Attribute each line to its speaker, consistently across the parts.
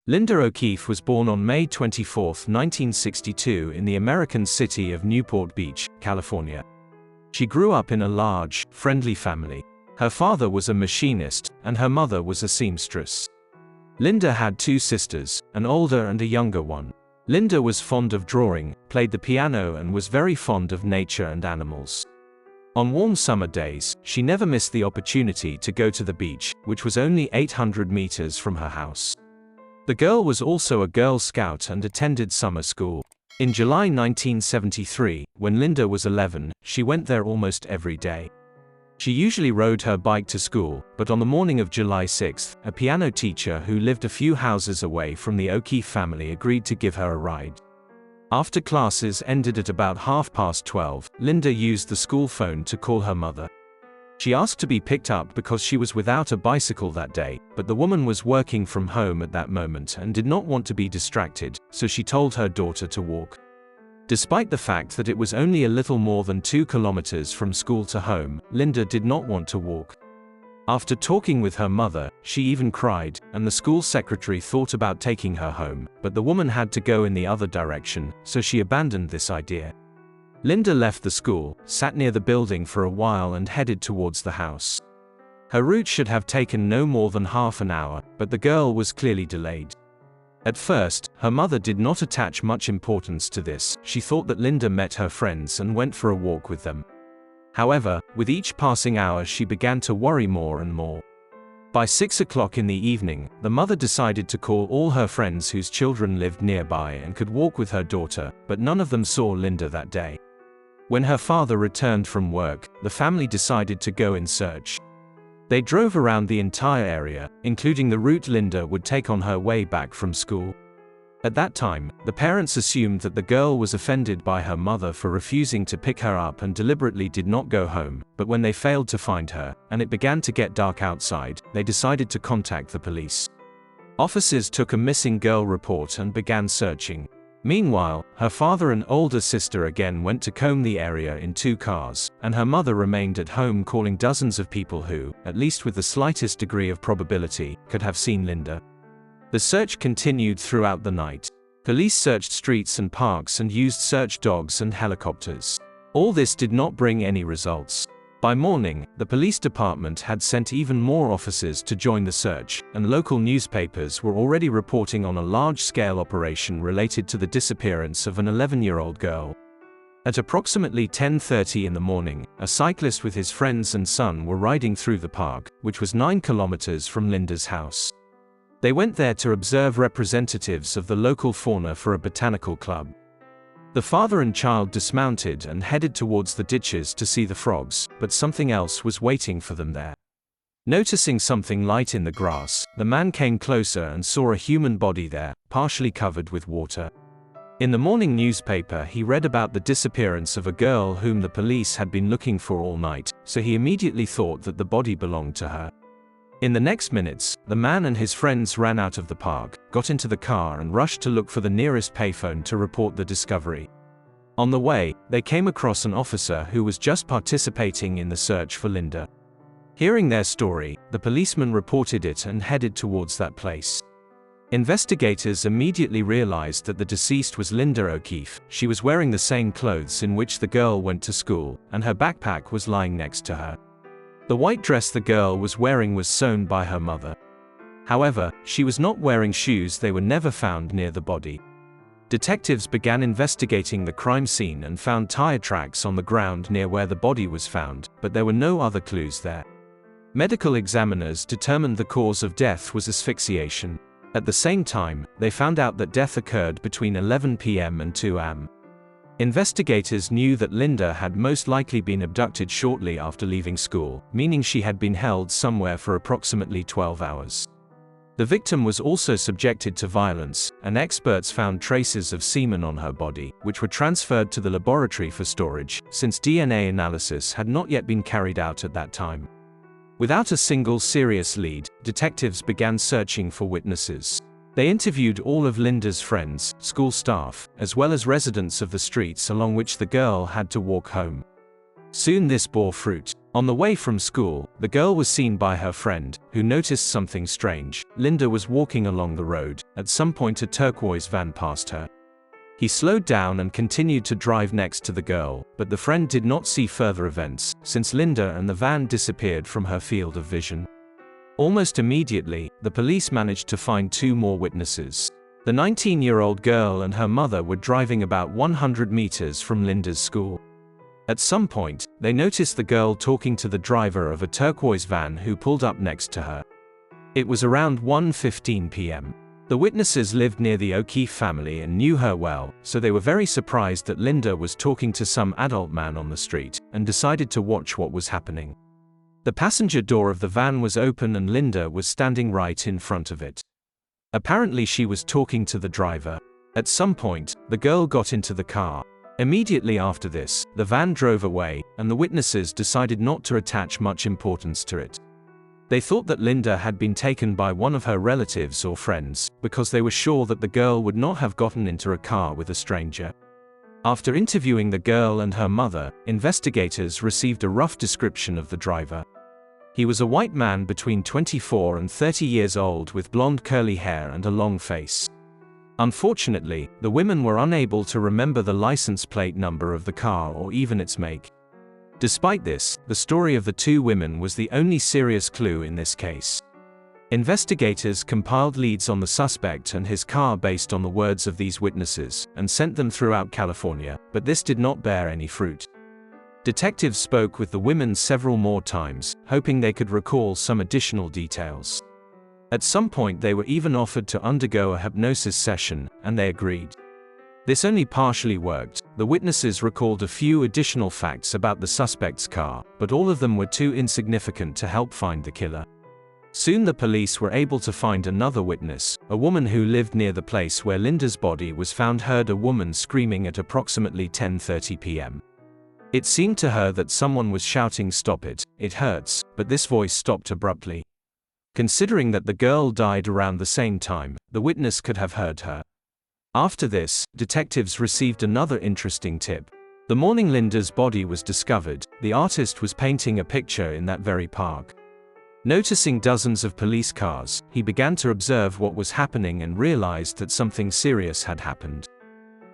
Speaker 1: Linda O'Keefe was born on May 24, 1962 in the American city of Newport Beach, California. She grew up in a large, friendly family. Her father was a machinist, and her mother was a seamstress. Linda had two sisters, an older and a younger one. Linda was fond of drawing, played the piano and was very fond of nature and animals. On warm summer days, she never missed the opportunity to go to the beach, which was only 800 meters from her house. The girl was also a Girl Scout and attended summer school. In July 1973, when Linda was 11, she went there almost every day. She usually rode her bike to school, but on the morning of July 6, a piano teacher who lived a few houses away from the O'Keefe family agreed to give her a ride. After classes ended at about 12:30, Linda used the school phone to call her mother. She asked to be picked up because she was without a bicycle that day, but the woman was working from home at that moment and did not want to be distracted, so she told her daughter to walk. Despite the fact that it was only a little more than 2 kilometers from school to home, Linda did not want to walk. After talking with her mother, she even cried, and the school secretary thought about taking her home, but the woman had to go in the other direction, so she abandoned this idea. Linda left the school, sat near the building for a while and headed towards the house. Her route should have taken no more than half an hour, but the girl was clearly delayed. At first, her mother did not attach much importance to this. She thought that Linda met her friends and went for a walk with them. However, with each passing hour she began to worry more and more. By 6 o'clock in the evening, the mother decided to call all her friends whose children lived nearby and could walk with her daughter, but none of them saw Linda that day. When her father returned from work, the family decided to go in search. They drove around the entire area, including the route Linda would take on her way back from school. At that time, the parents assumed that the girl was offended by her mother for refusing to pick her up and deliberately did not go home, but when they failed to find her, and it began to get dark outside, they decided to contact the police. Officers took a missing girl report and began searching. Meanwhile, her father and older sister again went to comb the area in 2 cars, and her mother remained at home calling dozens of people who, at least with the slightest degree of probability, could have seen Linda. The search continued throughout the night. Police searched streets and parks and used search dogs and helicopters. All this did not bring any results. By morning, the police department had sent even more officers to join the search, and local newspapers were already reporting on a large-scale operation related to the disappearance of an 11-year-old girl. At approximately 10:30 in the morning, a cyclist with his friends and son were riding through the park, which was 9 kilometers from Linda's house. They went there to observe representatives of the local fauna for a botanical club. The father and child dismounted and headed towards the ditches to see the frogs, but something else was waiting for them there. Noticing something light in the grass, the man came closer and saw a human body there, partially covered with water. In the morning newspaper he read about the disappearance of a girl whom the police had been looking for all night, so he immediately thought that the body belonged to her. In the next minutes, the man and his friends ran out of the park, got into the car and rushed to look for the nearest payphone to report the discovery. On the way, they came across an officer who was just participating in the search for Linda. Hearing their story, the policeman reported it and headed towards that place. Investigators immediately realized that the deceased was Linda O'Keefe. She was wearing the same clothes in which the girl went to school, and her backpack was lying next to her. The white dress the girl was wearing was sewn by her mother. However, she was not wearing shoes. They were never found near the body. Detectives began investigating the crime scene and found tire tracks on the ground near where the body was found, but there were no other clues there. Medical examiners determined the cause of death was asphyxiation. At the same time, they found out that death occurred between 11 p.m. and 2 a.m. Investigators knew that Linda had most likely been abducted shortly after leaving school, meaning she had been held somewhere for approximately 12 hours. The victim was also subjected to violence, and experts found traces of semen on her body, which were transferred to the laboratory for storage, since DNA analysis had not yet been carried out at that time. Without a single serious lead, detectives began searching for witnesses. They interviewed all of Linda's friends, school staff, as well as residents of the streets along which the girl had to walk home. Soon this bore fruit. On the way from school, the girl was seen by her friend, who noticed something strange. Linda was walking along the road. At some point a turquoise van passed her. He slowed down and continued to drive next to the girl, but the friend did not see further events, since Linda and the van disappeared from her field of vision. Almost immediately, the police managed to find 2 more witnesses. The 19-year-old girl and her mother were driving about 100 meters from Linda's school. At some point, they noticed the girl talking to the driver of a turquoise van who pulled up next to her. It was around 1:15 p.m. The witnesses lived near the O'Keefe family and knew her well, so they were very surprised that Linda was talking to some adult man on the street, and decided to watch what was happening. The passenger door of the van was open and Linda was standing right in front of it. Apparently she was talking to the driver. At some point, the girl got into the car. Immediately after this, the van drove away, and the witnesses decided not to attach much importance to it. They thought that Linda had been taken by one of her relatives or friends, because they were sure that the girl would not have gotten into a car with a stranger. After interviewing the girl and her mother, investigators received a rough description of the driver. He was a white man between 24 and 30 years old with blonde curly hair and a long face. Unfortunately, the women were unable to remember the license plate number of the car or even its make. Despite this, the story of the 2 women was the only serious clue in this case. Investigators compiled leads on the suspect and his car based on the words of these witnesses, and sent them throughout California, but this did not bear any fruit. Detectives spoke with the women several more times, hoping they could recall some additional details. At some point they were even offered to undergo a hypnosis session, and they agreed. This only partially worked. The witnesses recalled a few additional facts about the suspect's car, but all of them were too insignificant to help find the killer. Soon the police were able to find another witness. A woman who lived near the place where Linda's body was found heard a woman screaming at approximately 10:30 p.m. It seemed to her that someone was shouting, "Stop it, it hurts," but this voice stopped abruptly. Considering that the girl died around the same time, the witness could have heard her. After this, detectives received another interesting tip. The morning Linda's body was discovered, the artist was painting a picture in that very park. Noticing dozens of police cars, he began to observe what was happening and realized that something serious had happened.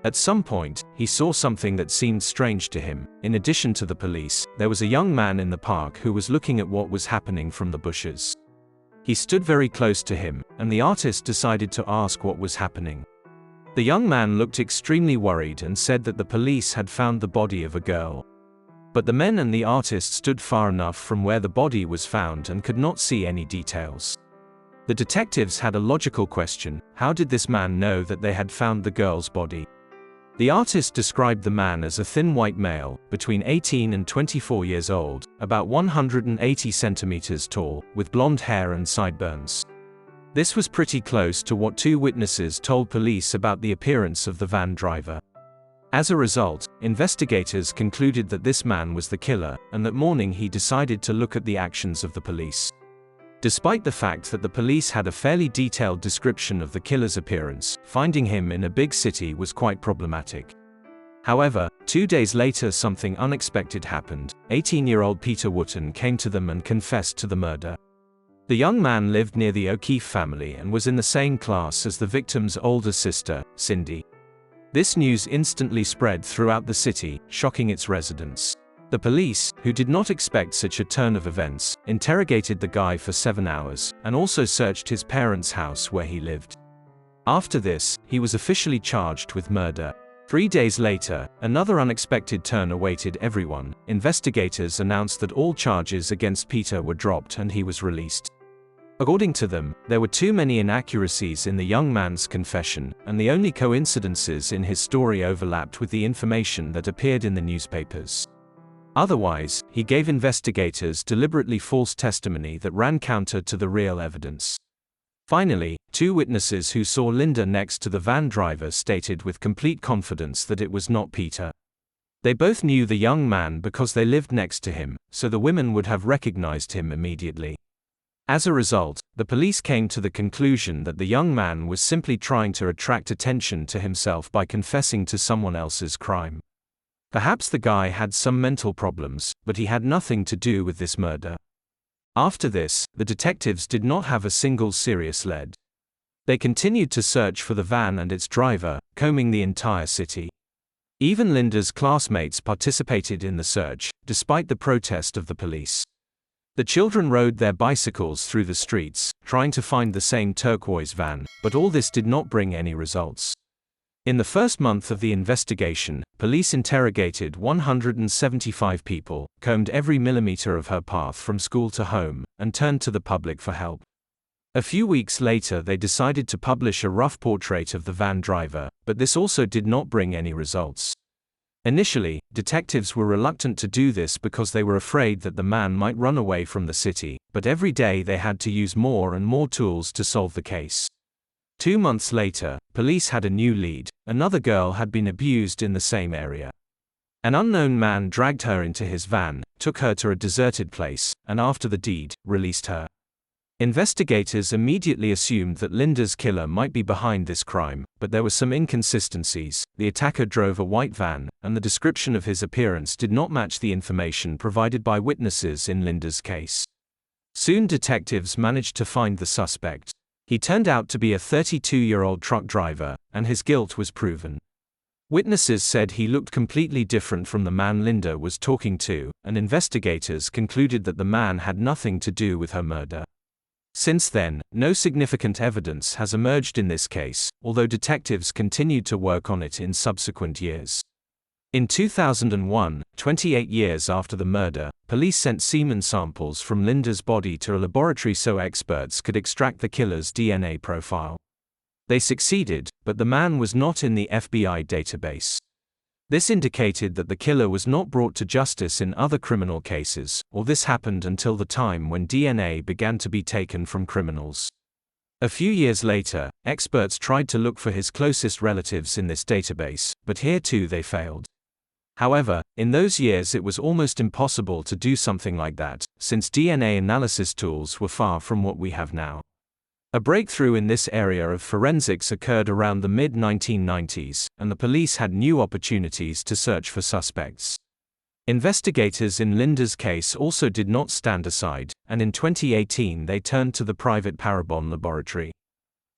Speaker 1: At some point, he saw something that seemed strange to him. In addition to the police, there was a young man in the park who was looking at what was happening from the bushes. He stood very close to him, and the artist decided to ask what was happening. The young man looked extremely worried and said that the police had found the body of a girl. But the men and the artist stood far enough from where the body was found and could not see any details. The detectives had a logical question: how did this man know that they had found the girl's body? The artist described the man as a thin white male, between 18 and 24 years old, about 180 centimeters tall, with blonde hair and sideburns. This was pretty close to what 2 witnesses told police about the appearance of the van driver. As a result, investigators concluded that this man was the killer, and that morning he decided to look at the actions of the police. Despite the fact that the police had a fairly detailed description of the killer's appearance, finding him in a big city was quite problematic. However, 2 days later something unexpected happened. 18-year-old Peter Wooten came to them and confessed to the murder. The young man lived near the O'Keefe family and was in the same class as the victim's older sister, Cindy. This news instantly spread throughout the city, shocking its residents. The police, who did not expect such a turn of events, interrogated the guy for 7 hours, and also searched his parents' house where he lived. After this, he was officially charged with murder. 3 days later, another unexpected turn awaited everyone. Investigators announced that all charges against Peter were dropped and he was released. According to them, there were too many inaccuracies in the young man's confession, and the only coincidences in his story overlapped with the information that appeared in the newspapers. Otherwise, he gave investigators deliberately false testimony that ran counter to the real evidence. Finally, 2 witnesses who saw Linda next to the van driver stated with complete confidence that it was not Peter. They both knew the young man because they lived next to him, so the women would have recognized him immediately. As a result, the police came to the conclusion that the young man was simply trying to attract attention to himself by confessing to someone else's crime. Perhaps the guy had some mental problems, but he had nothing to do with this murder. After this, the detectives did not have a single serious lead. They continued to search for the van and its driver, combing the entire city. Even Linda's classmates participated in the search, despite the protest of the police. The children rode their bicycles through the streets, trying to find the same turquoise van, but all this did not bring any results. In the first month of the investigation, police interrogated 175 people, combed every millimeter of her path from school to home, and turned to the public for help. A few weeks later, they decided to publish a rough portrait of the van driver, but this also did not bring any results. Initially, detectives were reluctant to do this because they were afraid that the man might run away from the city, but every day they had to use more and more tools to solve the case. 2 months later, police had a new lead. Another girl had been abused in the same area. An unknown man dragged her into his van, took her to a deserted place, and after the deed, released her. Investigators immediately assumed that Linda's killer might be behind this crime, but there were some inconsistencies. The attacker drove a white van, and the description of his appearance did not match the information provided by witnesses in Linda's case. Soon detectives managed to find the suspect. He turned out to be a 32-year-old truck driver, and his guilt was proven. Witnesses said he looked completely different from the man Linda was talking to, and investigators concluded that the man had nothing to do with her murder. Since then, no significant evidence has emerged in this case, although detectives continued to work on it in subsequent years. In 2001, 28 years after the murder, police sent semen samples from Linda's body to a laboratory so experts could extract the killer's DNA profile. They succeeded, but the man was not in the FBI database. This indicated that the killer was not brought to justice in other criminal cases, or this happened until the time when DNA began to be taken from criminals. A few years later, experts tried to look for his closest relatives in this database, but here too they failed. However, in those years it was almost impossible to do something like that, since DNA analysis tools were far from what we have now. A breakthrough in this area of forensics occurred around the mid-1990s, and the police had new opportunities to search for suspects. Investigators in Linda's case also did not stand aside, and in 2018 they turned to the private Parabon laboratory.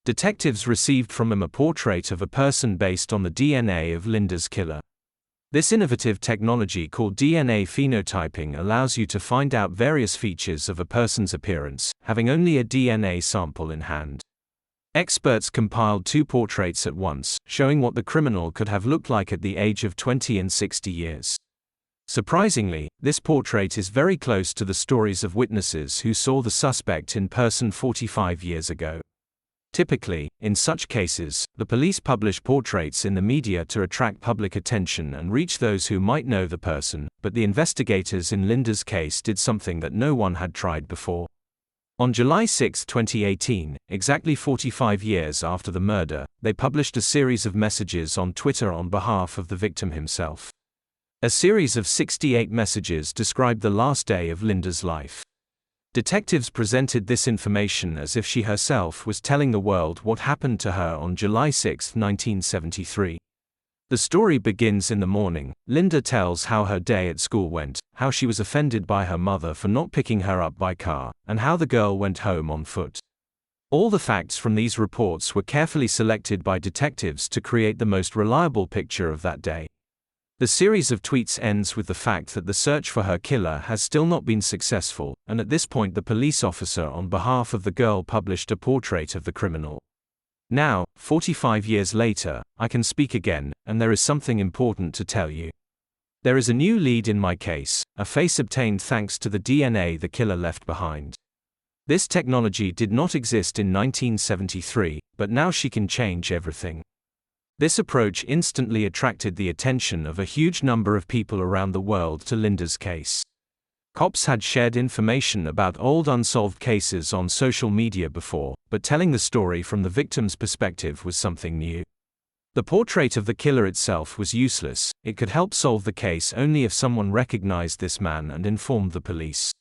Speaker 1: Detectives received from him a portrait of a person based on the DNA of Linda's killer. This innovative technology called DNA phenotyping allows you to find out various features of a person's appearance, having only a DNA sample in hand. Experts compiled 2 portraits at once, showing what the criminal could have looked like at the age of 20 and 60 years. Surprisingly, this portrait is very close to the stories of witnesses who saw the suspect in person 45 years ago. Typically, in such cases, the police publish portraits in the media to attract public attention and reach those who might know the person, but the investigators in Linda's case did something that no one had tried before. On July 6, 2018, exactly 45 years after the murder, they published a series of messages on Twitter on behalf of the victim himself. A series of 68 messages described the last day of Linda's life. Detectives presented this information as if she herself was telling the world what happened to her on July 6, 1973. The story begins in the morning. Linda tells how her day at school went, how she was offended by her mother for not picking her up by car, and how the girl went home on foot. All the facts from these reports were carefully selected by detectives to create the most reliable picture of that day. The series of tweets ends with the fact that the search for her killer has still not been successful, and at this point the police officer on behalf of the girl published a portrait of the criminal. Now, 45 years later, I can speak again, and there is something important to tell you. There is a new lead in my case, a face obtained thanks to the DNA the killer left behind. This technology did not exist in 1973, but now she can change everything. This approach instantly attracted the attention of a huge number of people around the world to Linda's case. Cops had shared information about old unsolved cases on social media before, but telling the story from the victim's perspective was something new. The portrait of the killer itself was useless. It could help solve the case only if someone recognized this man and informed the police.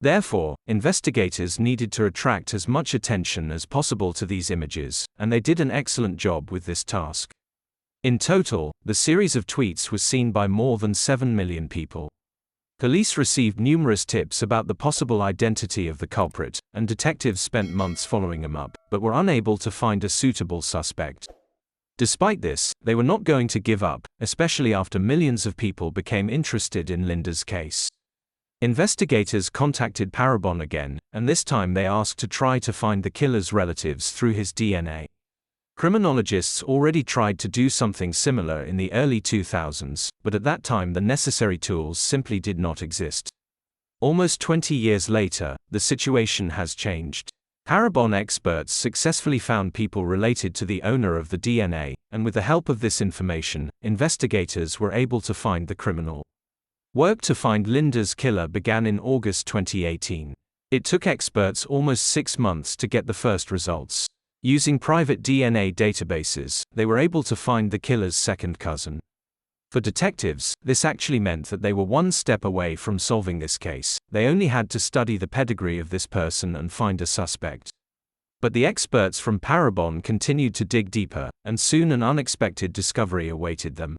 Speaker 1: Therefore, investigators needed to attract as much attention as possible to these images, and they did an excellent job with this task. In total, the series of tweets was seen by more than 7 million people. Police received numerous tips about the possible identity of the culprit, and detectives spent months following him up, but were unable to find a suitable suspect. Despite this, they were not going to give up, especially after millions of people became interested in Linda's case. Investigators contacted Parabon again, and this time they asked to try to find the killer's relatives through his DNA. Criminologists already tried to do something similar in the early 2000s, but at that time the necessary tools simply did not exist. Almost 20 years later, the situation has changed. Parabon experts successfully found people related to the owner of the DNA, and with the help of this information, investigators were able to find the criminal. Work to find Linda's killer began in August 2018. It took experts almost 6 months to get the first results. Using private DNA databases, they were able to find the killer's second cousin. For detectives, this actually meant that they were one step away from solving this case. They only had to study the pedigree of this person and find a suspect. But the experts from Parabon continued to dig deeper, and soon an unexpected discovery awaited them.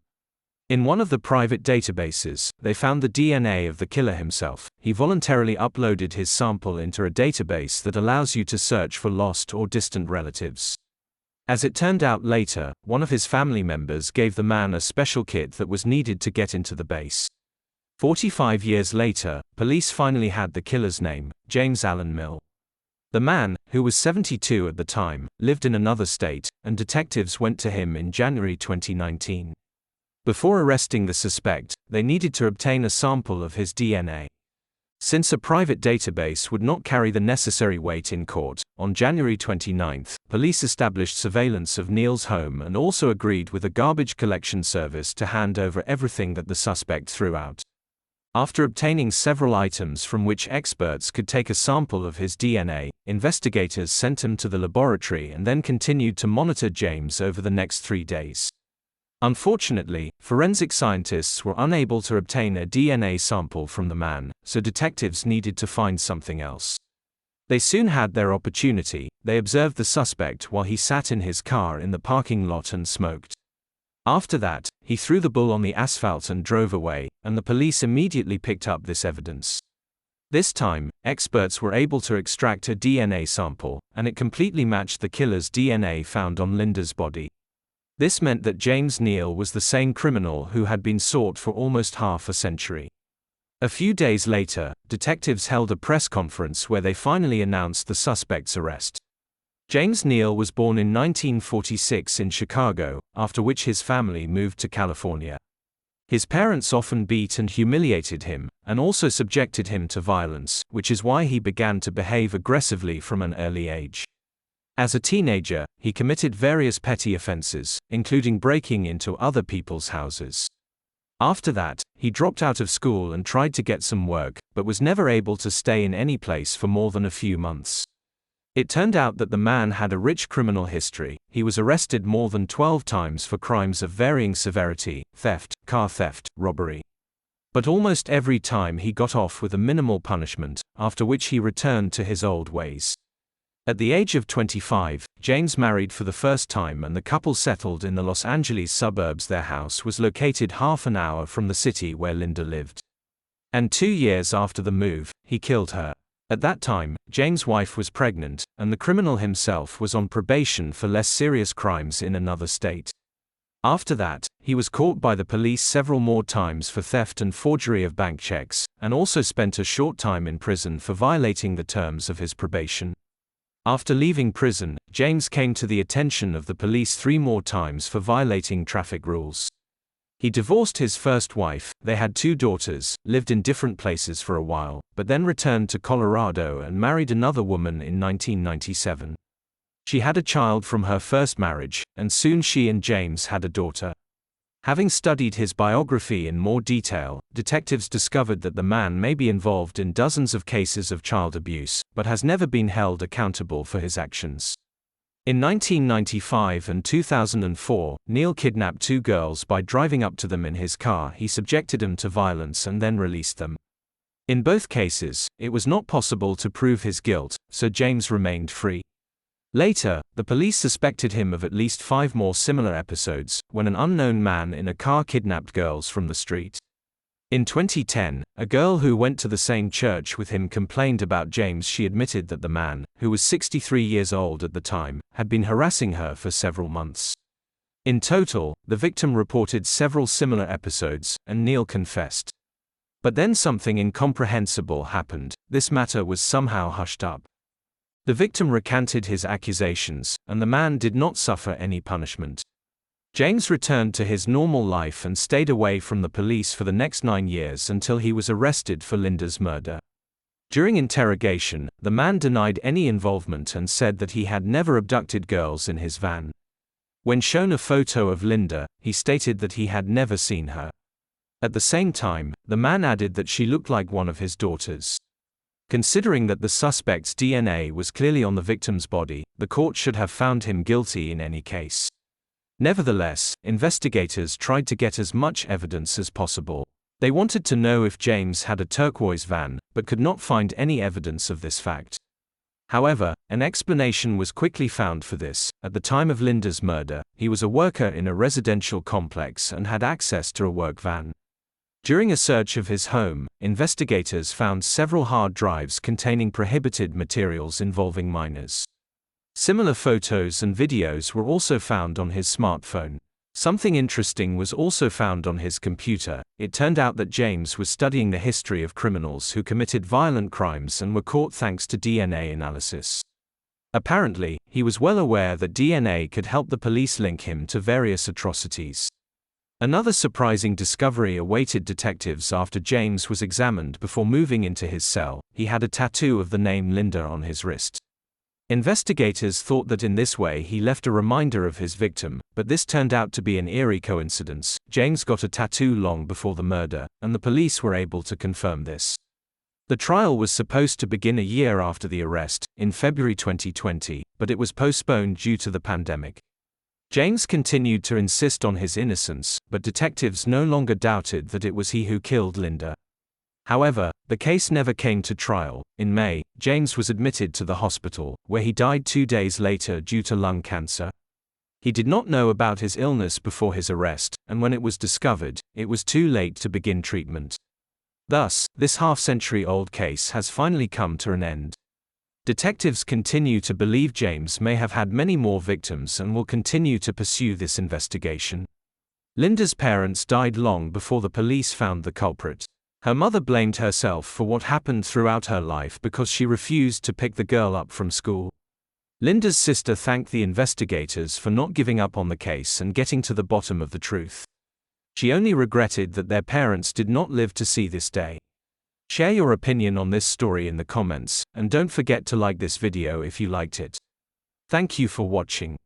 Speaker 1: In one of the private databases, they found the DNA of the killer himself. He voluntarily uploaded his sample into a database that allows you to search for lost or distant relatives. As it turned out later, one of his family members gave the man a special kit that was needed to get into the base. 45 years later, police finally had the killer's name, James Allen Mill. The man, who was 72 at the time, lived in another state, and detectives went to him in January 2019. Before arresting the suspect, they needed to obtain a sample of his DNA. Since a private database would not carry the necessary weight in court, on January 29, police established surveillance of Neil's home and also agreed with a garbage collection service to hand over everything that the suspect threw out. After obtaining several items from which experts could take a sample of his DNA, investigators sent him to the laboratory and then continued to monitor James over the next 3 days. Unfortunately, forensic scientists were unable to obtain a DNA sample from the man, so detectives needed to find something else. They soon had their opportunity. They observed the suspect while he sat in his car in the parking lot and smoked. After that, he threw the bull on the asphalt and drove away, and the police immediately picked up this evidence. This time, experts were able to extract a DNA sample, and it completely matched the killer's DNA found on Linda's body. This meant that James Neal was the same criminal who had been sought for almost half a century. A few days later, detectives held a press conference where they finally announced the suspect's arrest. James Neal was born in 1946 in Chicago, after which his family moved to California. His parents often beat and humiliated him, and also subjected him to violence, which is why he began to behave aggressively from an early age. As a teenager, he committed various petty offenses, including breaking into other people's houses. After that, he dropped out of school and tried to get some work, but was never able to stay in any place for more than a few months. It turned out that the man had a rich criminal history. He was arrested more than 12 times for crimes of varying severity: theft, car theft, robbery. But almost every time he got off with a minimal punishment, after which he returned to his old ways. At the age of 25, James married for the first time and the couple settled in the Los Angeles suburbs. Their house was located half an hour from the city where Linda lived. And 2 years after the move, he killed her. At that time, James' wife was pregnant, and the criminal himself was on probation for less serious crimes in another state. After that, he was caught by the police several more times for theft and forgery of bank checks, and also spent a short time in prison for violating the terms of his probation. After leaving prison, James came to the attention of the police 3 more times for violating traffic rules. He divorced his first wife, they had 2 daughters, lived in different places for a while, but then returned to Colorado and married another woman in 1997. She had a child from her first marriage, and soon she and James had a daughter. Having studied his biography in more detail, detectives discovered that the man may be involved in dozens of cases of child abuse, but has never been held accountable for his actions. In 1995 and 2004, Neal kidnapped 2 girls by driving up to them in his car. He subjected them to violence and then released them. In both cases, it was not possible to prove his guilt, so James remained free. Later, The police suspected him of at least 5 more similar episodes, when an unknown man in a car kidnapped girls from the street. In 2010, a girl who went to the same church with him complained about James. She admitted that the man, who was 63 years old at the time, had been harassing her for several months. In total, the victim reported several similar episodes, and Neil confessed. But then something incomprehensible happened. This matter was somehow hushed up. The victim recanted his accusations, and the man did not suffer any punishment. James returned to his normal life and stayed away from the police for the next 9 years until he was arrested for Linda's murder. During interrogation, the man denied any involvement and said that he had never abducted girls in his van. When shown a photo of Linda, he stated that he had never seen her. At the same time, the man added that she looked like one of his daughters. Considering that the suspect's DNA was clearly on the victim's body, the court should have found him guilty in any case. Nevertheless, investigators tried to get as much evidence as possible. They wanted to know if James had a turquoise van, but could not find any evidence of this fact. However, an explanation was quickly found for this. At the time of Linda's murder, he was a worker in a residential complex and had access to a work van. During a search of his home, investigators found several hard drives containing prohibited materials involving minors. Similar photos and videos were also found on his smartphone. Something interesting was also found on his computer. It turned out that James was studying the history of criminals who committed violent crimes and were caught thanks to DNA analysis. Apparently, he was well aware that DNA could help the police link him to various atrocities. Another surprising discovery awaited detectives after James was examined before moving into his cell. He had a tattoo of the name Linda on his wrist. Investigators thought that in this way he left a reminder of his victim, but this turned out to be an eerie coincidence. James got a tattoo long before the murder, and the police were able to confirm this. The trial was supposed to begin a year after the arrest, in February 2020, but it was postponed due to the pandemic. James continued to insist on his innocence, but detectives no longer doubted that it was he who killed Linda. However, the case never came to trial. In May, James was admitted to the hospital, where he died 2 days later due to lung cancer. He did not know about his illness before his arrest, and when it was discovered, it was too late to begin treatment. Thus, this half-century-old case has finally come to an end. Detectives continue to believe James may have had many more victims and will continue to pursue this investigation. Linda's parents died long before the police found the culprit. Her mother blamed herself for what happened throughout her life because she refused to pick the girl up from school. Linda's sister thanked the investigators for not giving up on the case and getting to the bottom of the truth. She only regretted that their parents did not live to see this day. Share your opinion on this story in the comments, and don't forget to like this video if you liked it. Thank you for watching.